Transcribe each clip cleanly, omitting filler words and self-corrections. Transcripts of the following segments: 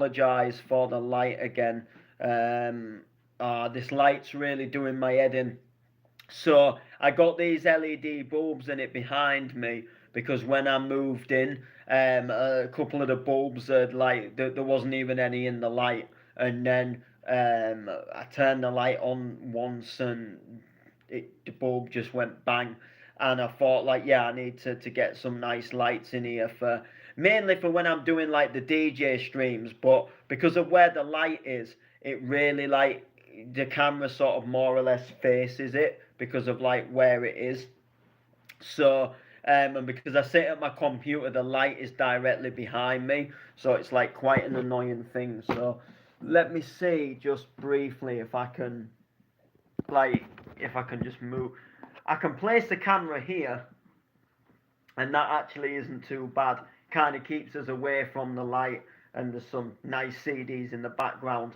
apologise for the light again. This light's really doing my head in. So I got these LED bulbs in it behind me because when I moved in, a couple of the bulbs had like there wasn't even any in the light, and then I turned the light on once and the bulb just went bang, and I thought like yeah I need to get some nice lights in here for mainly for when I'm doing like the DJ streams, but because of where the light is, it really like the camera sort of more or less faces it because of like where it is. So and because I sit at my computer, the light is directly behind me, so it's like quite an annoying thing. So let me see just briefly if I can like if I can just move. I can place the camera here, and that actually isn't too bad. Kind of keeps us away from the light, and there's some nice CDs in the background.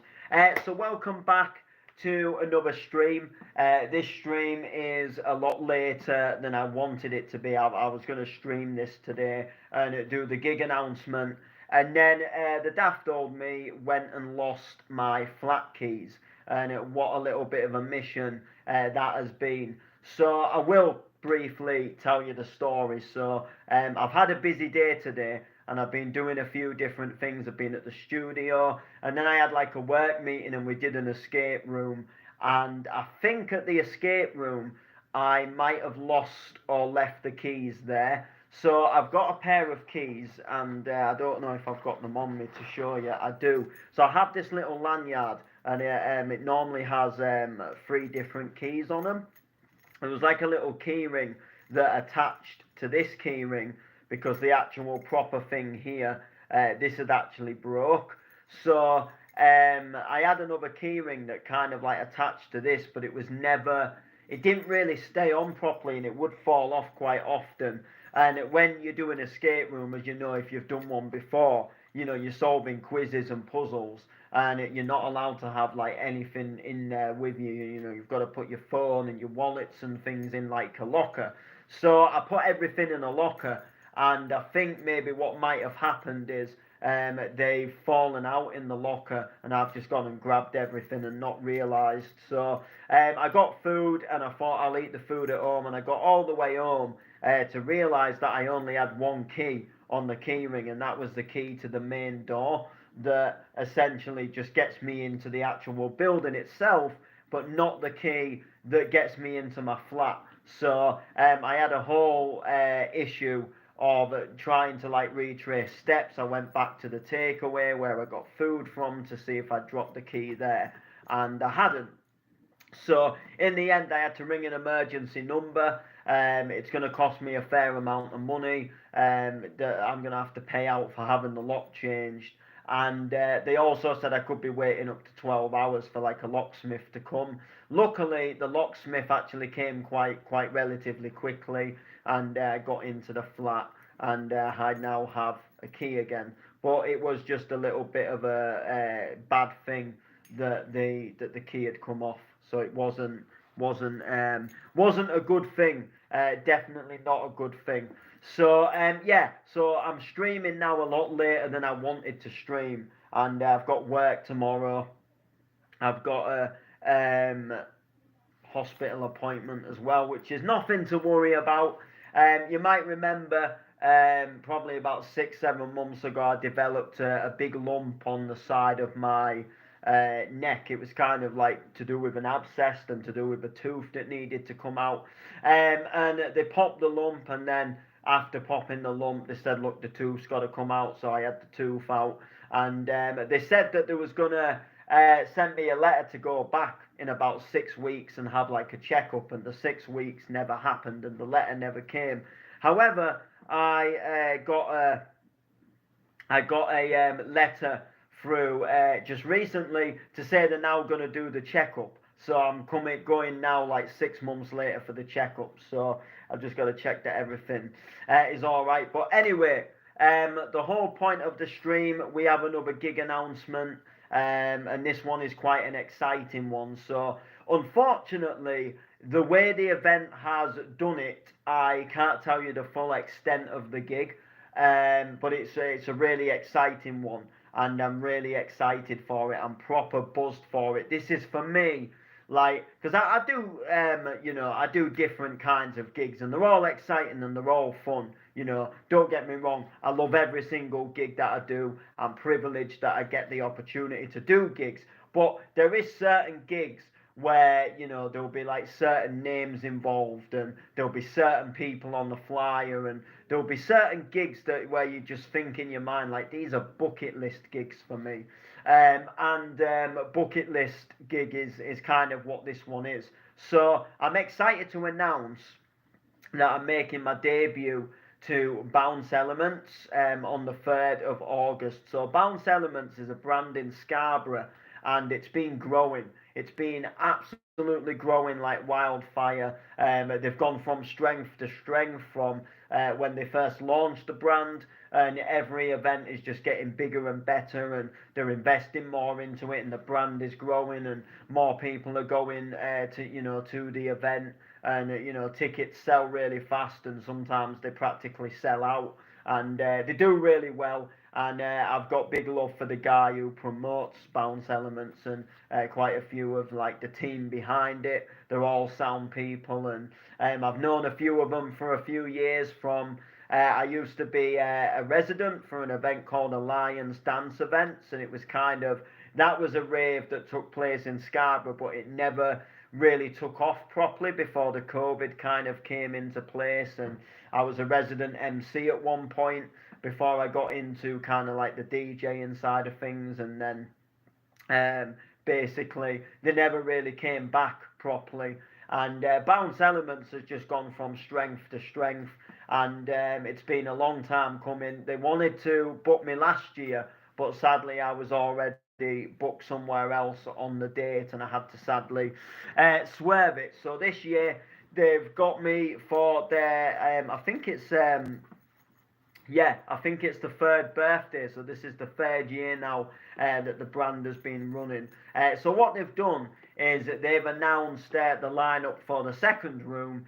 So welcome back to another stream. This stream is a lot later than I wanted it to be. I was going to stream this today and do the gig announcement, and then the daft old me went and lost my flat keys, and what a little bit of a mission that has been. So I will briefly tell you the story. So I've had a busy day today, and I've been doing a few different things. I've been at the studio, and then I had like a work meeting, and we did an escape room. And I think at the escape room, I might have lost or left the keys there. So I've got a pair of keys, and I don't know if I've got them on me to show you. I do. So I have this little lanyard, and it normally has three different keys on them. There was like a little key ring that attached to this key ring because the actual proper thing here, this had actually broke. So I had another key ring that kind of like attached to this, but it didn't really stay on properly, and it would fall off quite often. And when you do an escape room, as you know, if you've done one before, you're solving quizzes and puzzles, and you're not allowed to have like anything in there with you. You've got to put your phone and your wallets and things in like a locker. So I put everything in a locker, and I think maybe what might have happened is they've fallen out in the locker, and I've just gone and grabbed everything and not realised. So I got food, and I thought I'll eat the food at home, and I got all the way home to realise that I only had one key on the key ring, and that was the key to the main door that essentially just gets me into the actual building itself, but not the key that gets me into my flat. So I had a whole issue of trying to like retrace steps. I went back to the takeaway where I got food from to see if I dropped the key there, and I hadn't. So in the end, I had to ring an emergency number. It's going to cost me a fair amount of money that I'm going to have to pay out for having the lock changed. And they also said I could be waiting up to 12 hours for like a locksmith to come. Luckily, the locksmith actually came quite relatively quickly and got into the flat, and I now have a key again. But it was just a little bit of a bad thing that the key had come off, so it wasn't a good thing. Definitely not a good thing. So yeah, so I'm streaming now a lot later than I wanted to stream, and I've got work tomorrow. I've got a hospital appointment as well, which is nothing to worry about. You might remember probably about 6-7 months ago, I developed a big lump on the side of my neck. It was kind of like to do with an abscess and to do with a tooth that needed to come out. And they popped the lump, and then after popping the lump, they said, look, the tooth's got to come out. So I had the tooth out, and they said that they was gonna send me a letter to go back in about 6 weeks and have like a checkup, and the 6 weeks never happened, and the letter never came. However, I got a letter through just recently to say they're now going to do the checkup. So I'm going now like 6 months later for the checkup. So I've just got to check that everything is all right. But anyway, the whole point of the stream, we have another gig announcement, and this one is quite an exciting one. So unfortunately, the way the event has done it, I can't tell you the full extent of the gig, but it's a really exciting one. and I'm really excited for it. I'm proper buzzed for it. This is for me, like, because I do, I do different kinds of gigs, and they're all exciting and they're all fun. Don't get me wrong. I love every single gig that I do. I'm privileged that I get the opportunity to do gigs, but there is certain gigs where there'll be like certain names involved, and there'll be certain people on the flyer, and there'll be certain gigs that where you just think in your mind like, these are bucket list gigs for me. And bucket list gig is kind of what this one is. So I'm excited to announce that I'm making my debut to Bounce Elements on the 3rd of August. So Bounce Elements is a brand in Scarborough, and it's been growing. It's been absolutely growing like wildfire. They've gone from strength to strength from when they first launched the brand, and every event is just getting bigger and better, and they're investing more into it, and the brand is growing, and more people are going to the event, and tickets sell really fast, and sometimes they practically sell out, and they do really well. And I've got big love for the guy who promotes Bounce Elements, and quite a few of like the team behind it. They're all sound people, and I've known a few of them for a few years. From I used to be a resident for an event called the Lions Dance Events, and it was that was a rave that took place in Scarborough, but it never really took off properly before the COVID kind of came into place. And I was a resident MC at one point before I got into kind of like the DJing side of things, and then basically they never really came back properly. And Bounce Elements has just gone from strength to strength, and it's been a long time coming. They wanted to book me last year, but sadly I was already booked somewhere else on the date, and I had to sadly swerve it. So this year they've got me for their I think it's the 3rd birthday, so this is the 3rd year now that the brand has been running. So what they've done is that they've announced the lineup for the 2nd room,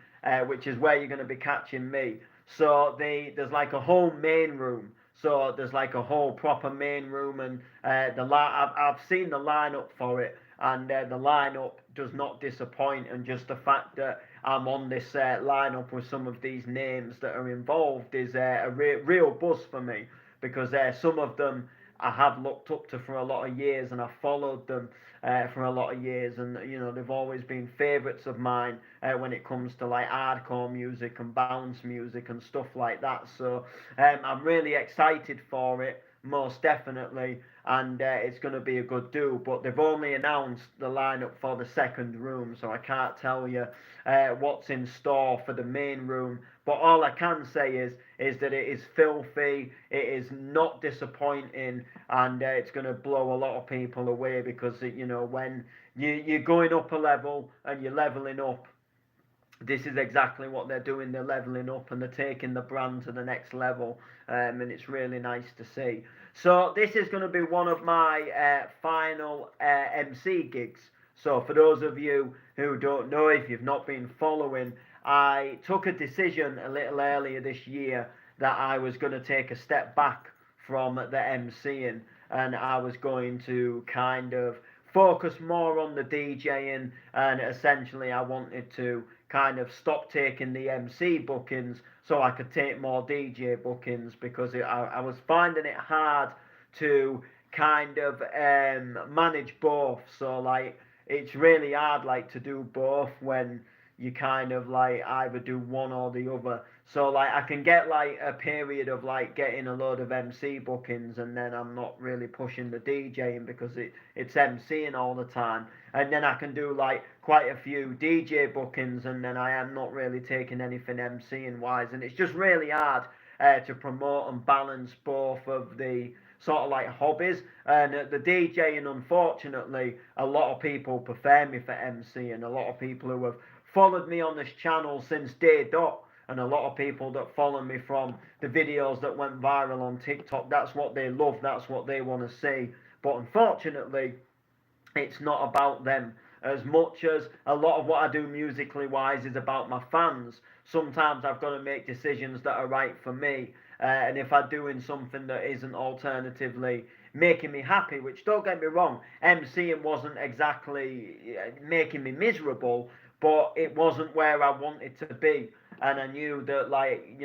which is where you're going to be catching me. So there's like a whole main room. So there's like a whole proper main room, and I've seen the lineup for it, and the lineup does not disappoint. And just the fact that I'm on this lineup with some of these names that are involved is a real buzz for me, because some of them I have looked up to for a lot of years, and I've followed them for a lot of years, and they've always been favourites of mine when it comes to like hardcore music and bounce music and stuff like that. So I'm really excited for it, most definitely, and it's going to be a good do. But they've only announced the lineup for the 2nd room, so I can't tell you what's in store for the main room. But all I can say is that it is filthy, it is not disappointing, and it's going to blow a lot of people away, because when you're going up a level and you're leveling up, this is exactly what they're doing. They're leveling up, and they're taking the brand to the next level, and it's really nice to see. So this is going to be one of my final MC gigs. So for those of you who don't know, if you've not been following, I took a decision a little earlier this year that I was going to take a step back from the MCing, and I was going to kind of focus more on the DJing, and essentially I wanted to kind of stop taking the MC bookings so I could take more DJ bookings, because I was finding it hard to kind of manage both. So like it's really hard like to do both when you kind of like either do one or the other. So like I can get like a period of like getting a load of MC bookings, and then I'm not really pushing the DJing because it's MCing all the time. And then I can do like quite a few DJ bookings, and then I am not really taking anything MCing wise. And it's just really hard to promote and balance both of the sort of like hobbies. And the DJing, unfortunately, a lot of people prefer me for MC, and a lot of people who have followed me on this channel since day dot, and a lot of people that follow me from the videos that went viral on TikTok, that's what they love, that's what they want to see. But unfortunately, it's not about them as much as a lot of what I do musically wise is about my fans. Sometimes I've got to make decisions that are right for me, and if I'm doing something that isn't alternatively making me happy. Which, don't get me wrong, MCing wasn't exactly making me miserable, but it wasn't where I wanted to be. And I knew that, like,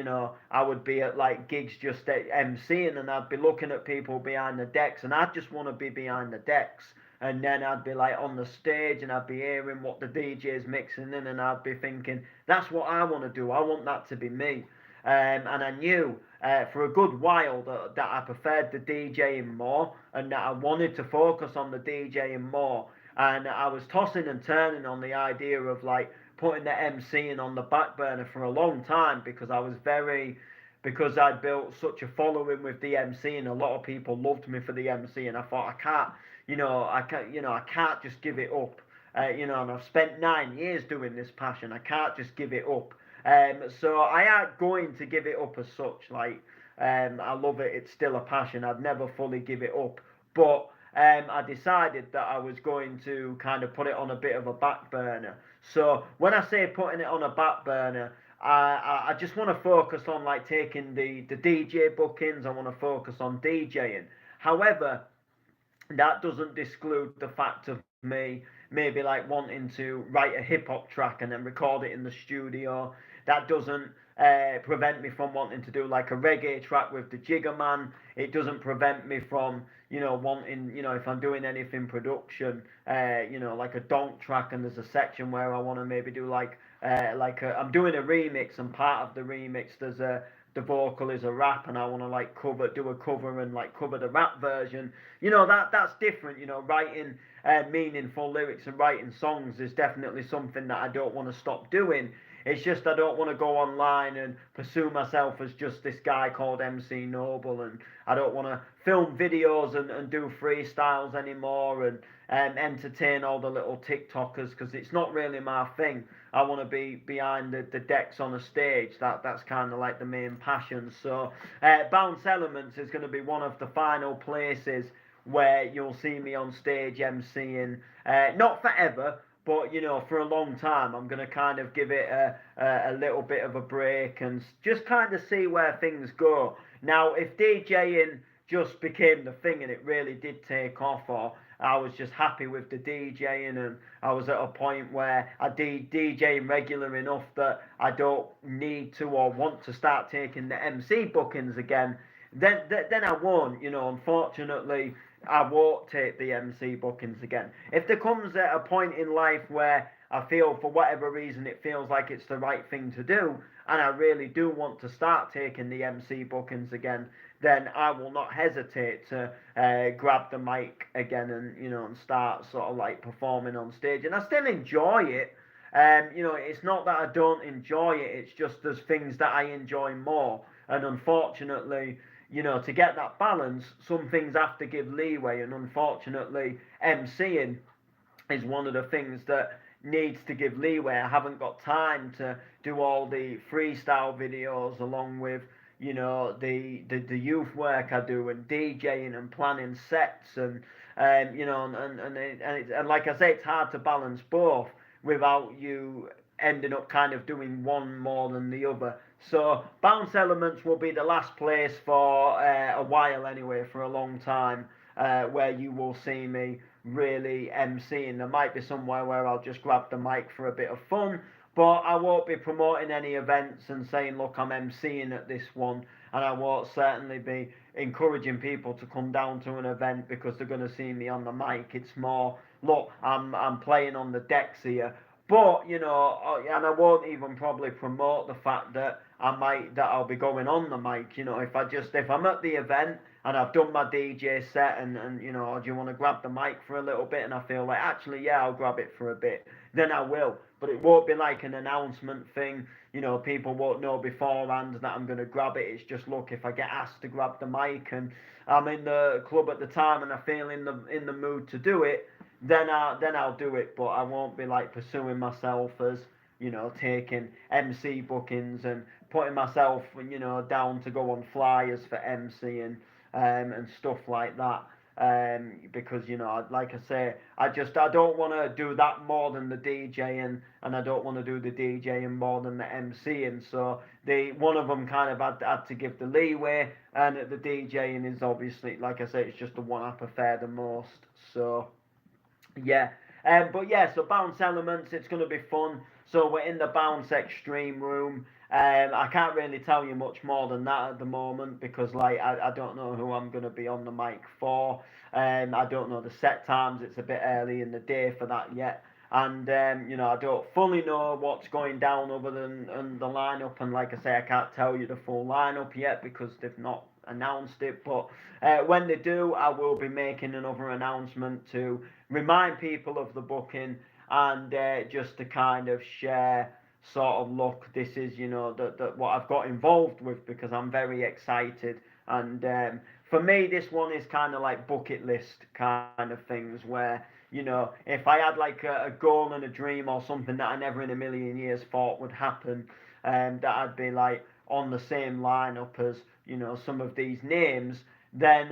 I would be at like gigs just at MCing, and I'd be looking at people behind the decks, and I'd just want to be behind the decks. And then I'd be like on the stage, and I'd be hearing what the DJ's mixing in, and I'd be thinking, that's what I want to do. I want that to be me. And I knew for a good while that I preferred the DJing more, and that I wanted to focus on the DJing more. And I was tossing and turning on the idea of like putting the MCing on the back burner for a long time, because I'd built such a following with the MC, and a lot of people loved me for the MC, and I thought, I can't just give it up. And I've spent 9 years doing this passion. I can't just give it up. So I ain't going to give it up as such. Like, I love it. It's still a passion. I'd never fully give it up. But I decided that I was going to kind of put it on a bit of a back burner. So when I say putting it on a back burner, I just want to focus on like taking the DJ bookings. I want to focus on DJing. However, that doesn't exclude the fact of me maybe like wanting to write a hip hop track and then record it in the studio. That doesn't prevent me from wanting to do like a reggae track with the Jigger Man. It doesn't prevent me from wanting, if I'm doing anything production, like a donk track, and there's a section where I want to maybe do I'm doing a remix, and part of the remix the vocal is a rap, and I want to like do a cover and like cover the rap version. That's different. Writing meaningful lyrics and writing songs is definitely something that I don't want to stop doing. It's just I don't want to go online and pursue myself as just this guy called MC Noble, and I don't want to film videos and do freestyles anymore, and entertain all the little TikTokers, because it's not really my thing. I want to be behind the decks on a stage. That's kind of like the main passion. So Bounce Elements is going to be one of the final places where you'll see me on stage MCing. Not forever, but for a long time. I'm going to kind of give it a little bit of a break and just kind of see where things go. Now, if DJing just became the thing and it really did take off, or I was just happy with the DJing, and I was at a point where I did DJing regular enough that I don't need to or want to start taking the MC bookings again, then I won't. Unfortunately, I won't take the MC bookings again. If there comes at a point in life where I feel, for whatever reason, it feels like it's the right thing to do, and I really do want to start taking the MC bookings again, then I will not hesitate to grab the mic again and start sort of like performing on stage. And I still enjoy it. It's not that I don't enjoy it. It's just there's things that I enjoy more. And unfortunately, to get that balance, some things have to give leeway. And unfortunately, MCing is one of the things that needs to give leeway. I haven't got time to do all the freestyle videos along with the youth work I do, and DJing and planning sets, and and like I say, it's hard to balance both without you ending up kind of doing one more than the other. So Bounce Elements will be the last place for a while anyway, for a long time, where you will see me really MCing. There might be somewhere where I'll just grab the mic for a bit of fun, but I won't be promoting any events and saying, look, I'm MCing at this one, and I won't certainly be encouraging people to come down to an event because they're going to see me on the mic. It's more, look, I'm playing on the decks here. But and I won't even probably promote the fact that I'll be going on the mic. If I'm at the event and I've done my DJ set, and do you want to grab the mic for a little bit, and I feel like, actually, yeah, I'll grab it for a bit, then I will. But it won't be like an announcement thing. People won't know beforehand that I'm going to grab it. It's just, look, if I get asked to grab the mic and I'm in the club at the time and I feel in the mood to do it, then I'll do it. But I won't be like pursuing myself as taking MC bookings and putting myself down to go on flyers for MC and stuff like that. Because like I say, I don't want to do that more than the DJing, and I don't want to do the DJing more than the MCing. So the one of them kind of had to give the leeway, and the DJing is obviously, like I say, it's just the one I prefer the most. So yeah. But yeah, so bounce elements, it's going to be fun. So we're in the bounce extreme room. I can't really tell you much more than that at the moment because like I don't know who I'm going to be on the mic for. I don't know the set times. It's a bit early in the day for that yet. And I don't fully know what's going down other than the lineup. And like I say, I can't tell you the full lineup yet because they've not announced it. But when they do, I will be making another announcement to remind people of the booking and just to kind of share sort of look, this is what I've got involved with because I'm very excited. And for me, this one is kind of like bucket list kind of things where if I had like a goal and a dream or something that I never in a million years thought would happen, that I'd be like on the same lineup as some of these names, then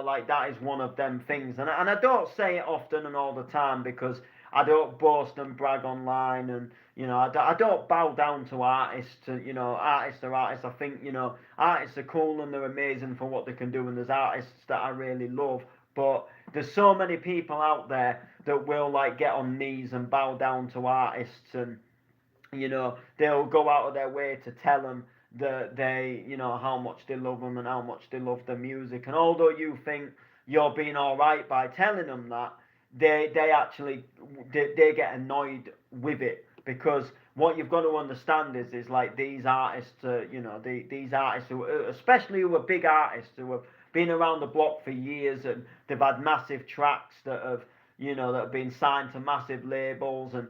like that is one of them things. And I don't say it often and all the time because I don't boast and brag online, and I don't bow down to artists. Artists are artists. I think artists are cool and they're amazing for what they can do, and there's artists that I really love. But there's so many people out there that will like get on knees and bow down to artists, and they'll go out of their way to tell them that they, how much they love them and how much they love the music. And although you think you're being all right by telling them that, they actually they get annoyed with it because what you've got to understand is like these artists, these artists who, especially who are big artists who have been around the block for years and they've had massive tracks that have that have been signed to massive labels, and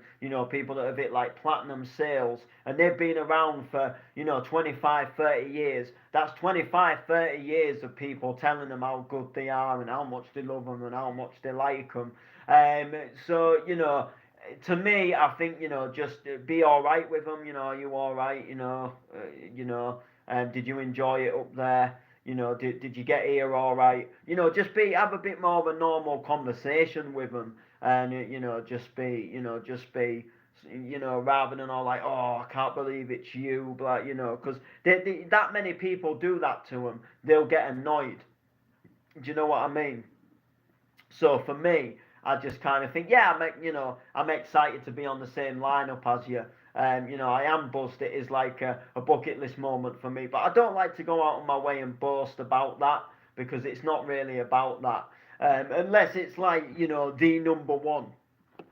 people that have hit like platinum sales, and they've been around for 25, 30 years. That's 25, 30 years of people telling them how good they are and how much they love them and how much they like them. So to me, I think just be all right with them. Are you all right? Did you enjoy it up there? Did you get here all right? Just have a bit more of a normal conversation with them, and just be rather than all like, oh, I can't believe it's you, but because that many people do that to them, they'll get annoyed. Do you know what I mean? So for me, I just kind of think, yeah, I'm excited to be on the same lineup as you. I am buzzed. It is like a bucket list moment for me, but I don't like to go out of my way and boast about that because it's not really about that. Unless it's like the number one,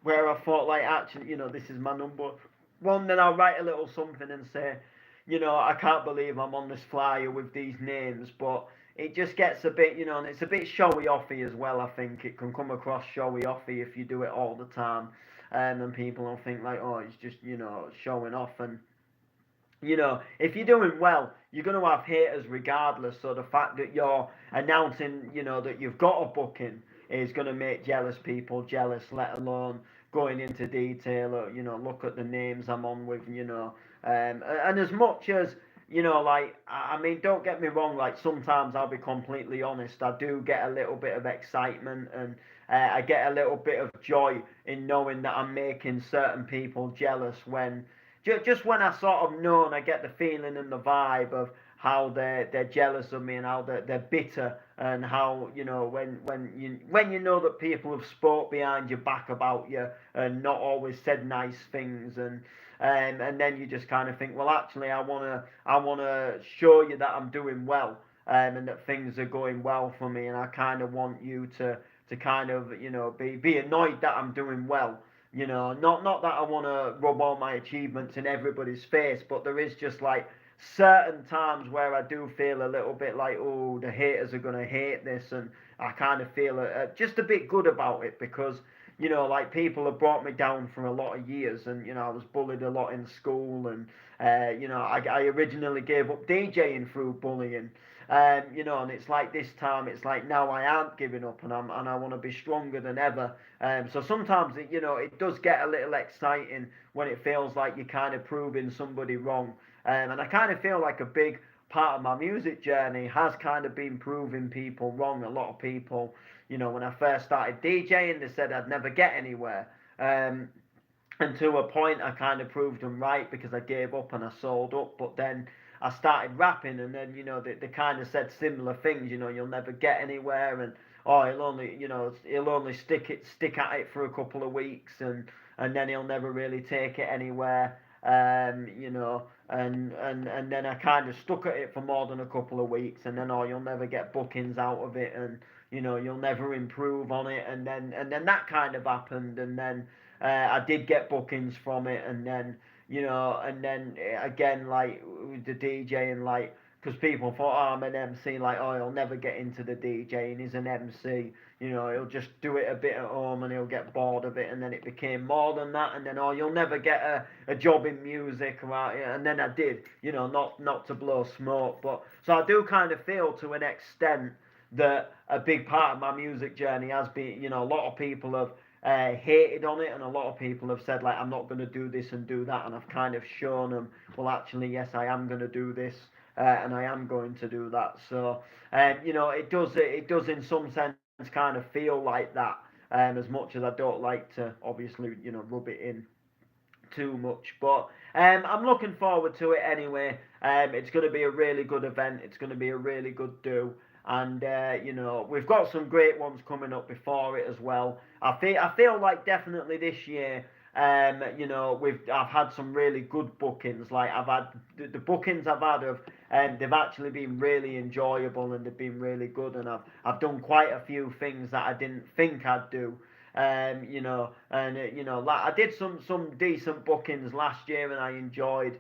where I thought like actually this is my number one, then I'll write a little something and say, I can't believe I'm on this flyer with these names, but it just gets a bit, and it's a bit showy offy as well. I think it can come across showy offy if you do it all the time, and people will think like, oh, it's just showing off. And if you're doing well, you're going to have haters regardless. So the fact that you're announcing, that you've got a booking is going to make jealous people jealous, let alone going into detail or, look at the names I'm on with, and as much as, like, I mean, don't get me wrong, like, sometimes I'll be completely honest, I do get a little bit of excitement and I get a little bit of joy in knowing that I'm making certain people jealous when just when I sort of know and I get the feeling and the vibe of how they're jealous of me and how they're bitter and how when you know that people have spoke behind your back about you and not always said nice things and then you just kind of think, well, actually I wanna show you that I'm doing well and that things are going well for me, and I kind of want you to kind of be annoyed that I'm doing well. Not that I want to rub all my achievements in everybody's face, but there is just like certain times where I do feel a little bit like, oh, the haters are gonna hate this, and I kind of feel just a bit good about it because like people have brought me down for a lot of years, and I was bullied a lot in school, and I originally gave up DJing through bullying. And it's like this time, it's like now I aren't giving up, and I want to be stronger than ever. So sometimes it does get a little exciting when it feels like you're kind of proving somebody wrong. And I kind of feel like a big part of my music journey has kind of been proving people wrong. A lot of people, when I first started DJing, they said I'd never get anywhere. Um, and to a point, I kind of proved them right because I gave up and I sold up. But then I started rapping, and then they kind of said similar things. You'll never get anywhere, and oh, he'll only stick at it for a couple of weeks, and then he'll never really take it anywhere. And then I kind of stuck at it for more than a couple of weeks, and then you'll never get bookings out of it, and you'll never improve on it, and then that kind of happened, and then I did get bookings from it, and then again, like with the DJing, like because people thought, oh, I'm an MC, like, oh, he'll never get into the DJing, he's an MC, he'll just do it a bit at home and he'll get bored of it, and then it became more than that, and then, oh, you'll never get a job in music, right? And then I did, not to blow smoke, but so I do kind of feel to an extent that a big part of my music journey has been, a lot of people have hated on it, and a lot of people have said, like, I'm not going to do this and do that, and I've kind of shown them, well, actually, yes, I am going to do this, and I am going to do that. So, it does in some sense kind of feel like that, as much as I don't like to, obviously, rub it in too much. But I'm looking forward to it anyway. It's going to be a really good event. It's going to be a really good do. And we've got some great ones coming up before it as well. I feel like definitely this year. I've had some really good bookings. Like I've had the bookings I've had of, they've actually been really enjoyable and they've been really good. And I've done quite a few things that I didn't think I'd do. Like I did some decent bookings last year, and I enjoyed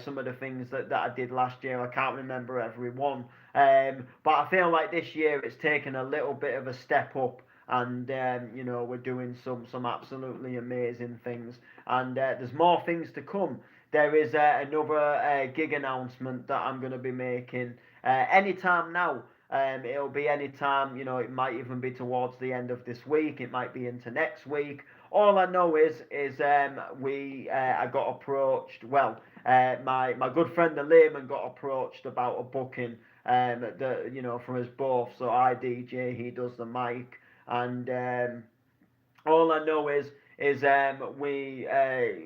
some of the things that I did last year. I can't remember every one, but I feel like this year it's taken a little bit of a step up, and we're doing some absolutely amazing things, and there's more things to come. There is another gig announcement that I'm going to be making anytime now. It'll be any time, it might even be towards the end of this week, it might be into next week. All I know is I got approached. Well, my good friend the Layman got approached about a booking, from us both. So I DJ, he does the mic, and all I know is we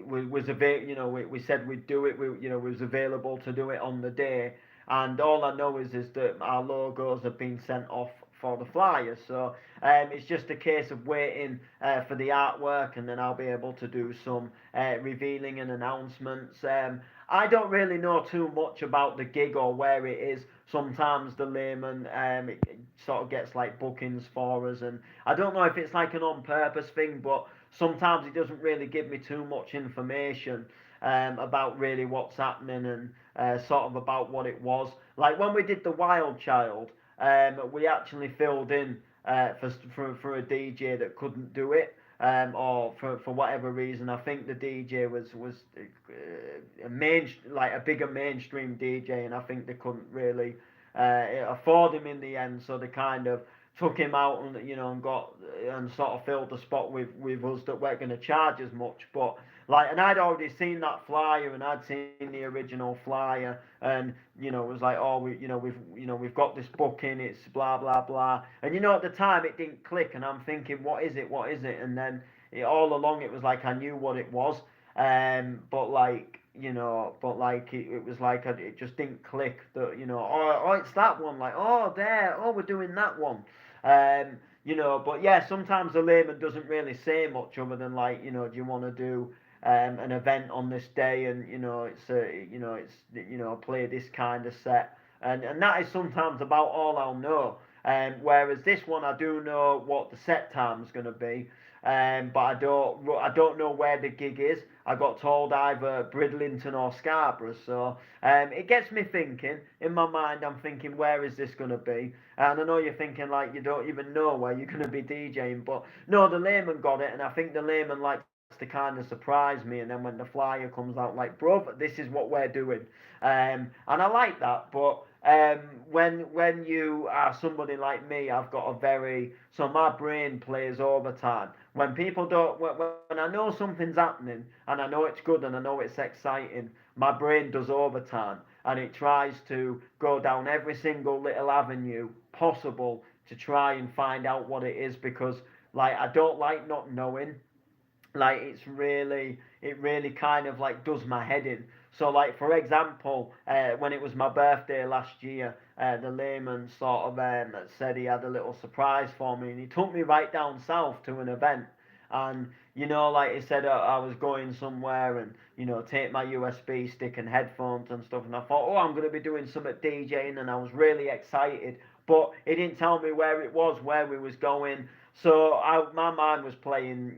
was we said we'd do it. We was available to do it on the day, and all I know is that our logos have been sent off for the flyers. So it's just a case of waiting for the artwork, and then I'll be able to do some revealing and announcements. I don't really know too much about the gig or where it is. Sometimes the Layman it sort of gets like bookings for us, and I don't know if it's like an on purpose thing, but sometimes it doesn't really give me too much information about really what's happening, and sort of about what it was. Like when we did the Wild Child, we actually filled in for a DJ that couldn't do it. Or for whatever reason, I think the DJ was like a bigger mainstream DJ, and I think they couldn't really afford him in the end, so they kind of took him out, and and got and sort of filled the spot with us that weren't going to charge as much. But like, and I'd already seen that flyer, and I'd seen the original flyer, and it was like, oh, we've got this booking, it's blah blah blah, and at the time it didn't click, and I'm thinking, what is it, and then all along it was like I knew what it was, but like. It was like it just didn't click that, oh, it's that one, like, oh, we're doing that one. But yeah, sometimes the Layman doesn't really say much other than like, do you want to do an event on this day, and play this kind of set, and that is sometimes about all I'll know. Whereas this one, I do know what the set time's going to be, but I don't know where the gig is. I got told either Bridlington or Scarborough, so it gets me thinking. In my mind, I'm thinking, where is this going to be? And I know you're thinking, like, you don't even know where you're going to be DJing, but no, the Layman got it, and I think the Layman likes to kind of surprise me, and then when the flyer comes out, like, bruv, this is what we're doing, and I like that. But when you are somebody like me, I've got so my brain plays overtime. When people don't, when I know something's happening, and I know it's good, and I know it's exciting, my brain does overtime, and it tries to go down every single little avenue possible to try and find out what it is, because like I don't like not knowing. Like it really kind of like does my head in. So like for example, when it was my birthday last year, the layman sort of said he had a little surprise for me, and he took me right down south to an event. And like he said, I was going somewhere, and take my USB stick and headphones and stuff. And I thought, oh, I'm going to be doing some at DJing, and I was really excited. But he didn't tell me where it was, where we was going. So my mind was playing,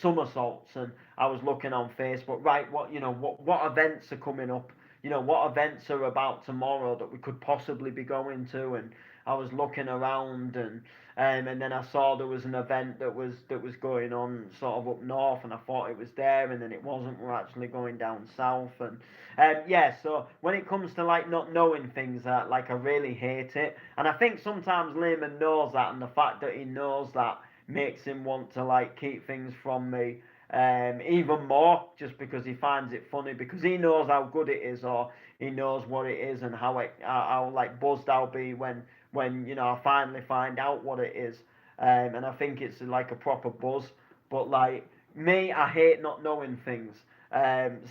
somersaults, and I was looking on Facebook. Right, what events are coming up? What events are about tomorrow that we could possibly be going to? And I was looking around, and then I saw there was an event that was going on sort of up north, and I thought it was there, and then it wasn't. We're actually going down south, and yeah. So when it comes to like not knowing things, like I really hate it, and I think sometimes Lehman knows that, and the fact that he knows that makes him want to like keep things from me. Even more, just because he finds it funny, because he knows how good it is, or he knows what it is, and how like buzzed I'll be when I finally find out what it is. And I think it's like a proper buzz. But like me, I hate not knowing things.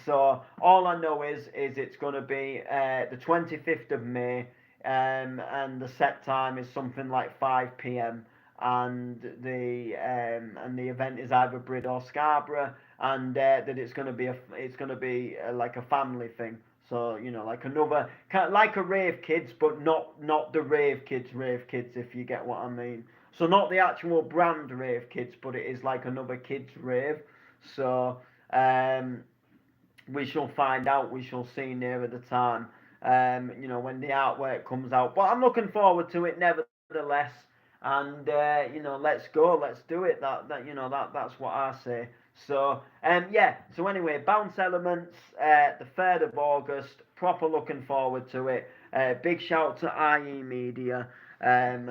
So all I know is it's going to be the 25th of May, and the set time is something like 5 p.m. And the event is either Brid or Scarborough, and that it's going to be like a family thing. So like another like a rave kids, but not the rave kids, if you get what I mean. So not the actual brand rave kids, but it is like another kids rave. So um, we shall find out. We shall see nearer the time. When the artwork comes out. But I'm looking forward to it nevertheless. And let's go, let's do it. That's what I say. So yeah. So anyway, Bounce Elements, the 3rd of August. Proper looking forward to it. Big shout to IE Media. Um,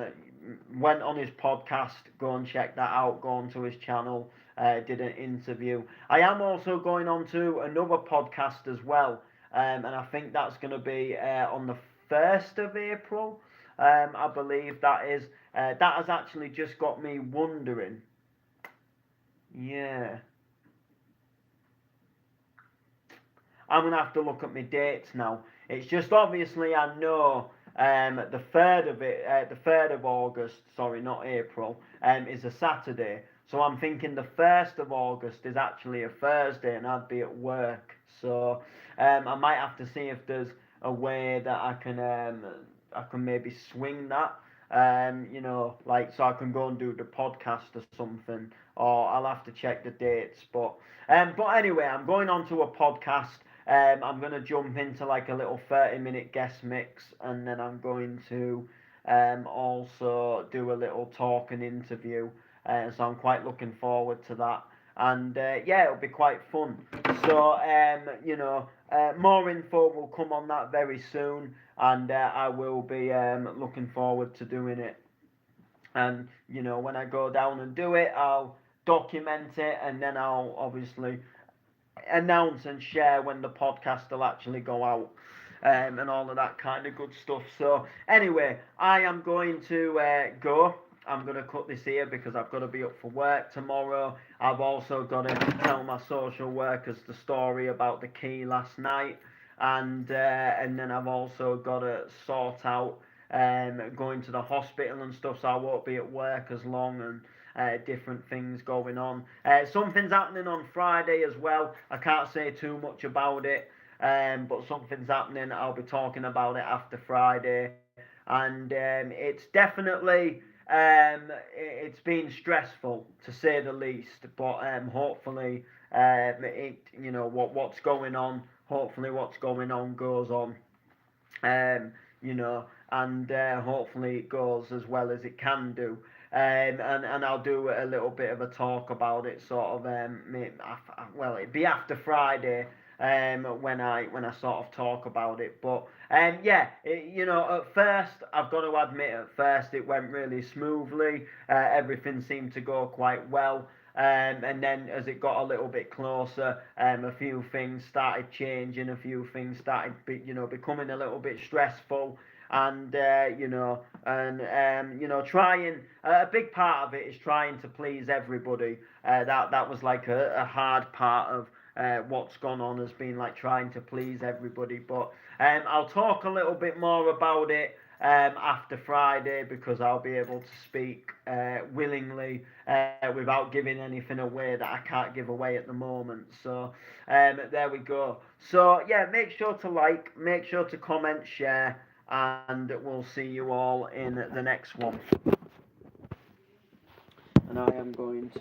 Went on his podcast. Go and check that out. Go on to his channel. Did an interview. I am also going on to another podcast as well, and I think that's going to be on the 1st of April. I believe that is. That has actually just got me wondering. Yeah, I'm gonna have to look at my dates now. It's just obviously I know the 3rd of August. Sorry, not April. Is a Saturday. So I'm thinking the 1st of August is actually a Thursday, and I'd be at work. So I might have to see if there's a way that I can maybe swing that. Like so I can go and do the podcast or something, or I'll have to check the dates. But anyway, I'm going on to a podcast. I'm going to jump into like a little 30-minute guest mix, and then I'm going to also do a little talk and interview. So I'm quite looking forward to that. And yeah, it'll be quite fun. So, more info will come on that very soon, and I will be looking forward to doing it. And, when I go down and do it, I'll document it, and then I'll obviously announce and share when the podcast will actually go out, and all of that kind of good stuff. So anyway, I am going to go. I'm going to cut this here because I've got to be up for work tomorrow. I've also got to tell my social workers the story about the key last night, and then I've also got to sort out going to the hospital and stuff, so I won't be at work as long, and different things going on. Something's happening on Friday as well. I can't say too much about it, but something's happening. I'll be talking about it after Friday, and it's definitely it's been stressful to say the least. But hopefully, what's going on. Hopefully, what's going on goes on. And hopefully it goes as well as it can do. And I'll do a little bit of a talk about it, sort of. Well, it'd be after Friday. When I sort of talk about it, but yeah, at first I've got to admit, at first it went really smoothly. Everything seemed to go quite well. And then as it got a little bit closer, a few things started changing, a few things started becoming a little bit stressful, and trying. A big part of it is trying to please everybody. That was like a hard part of what's gone on, has been like trying to please everybody. But I'll talk a little bit more about it after Friday, because I'll be able to speak willingly without giving anything away that I can't give away at the moment. So there we go. So yeah, make sure to like, make sure to comment, share, and we'll see you all in the next one. And I am going to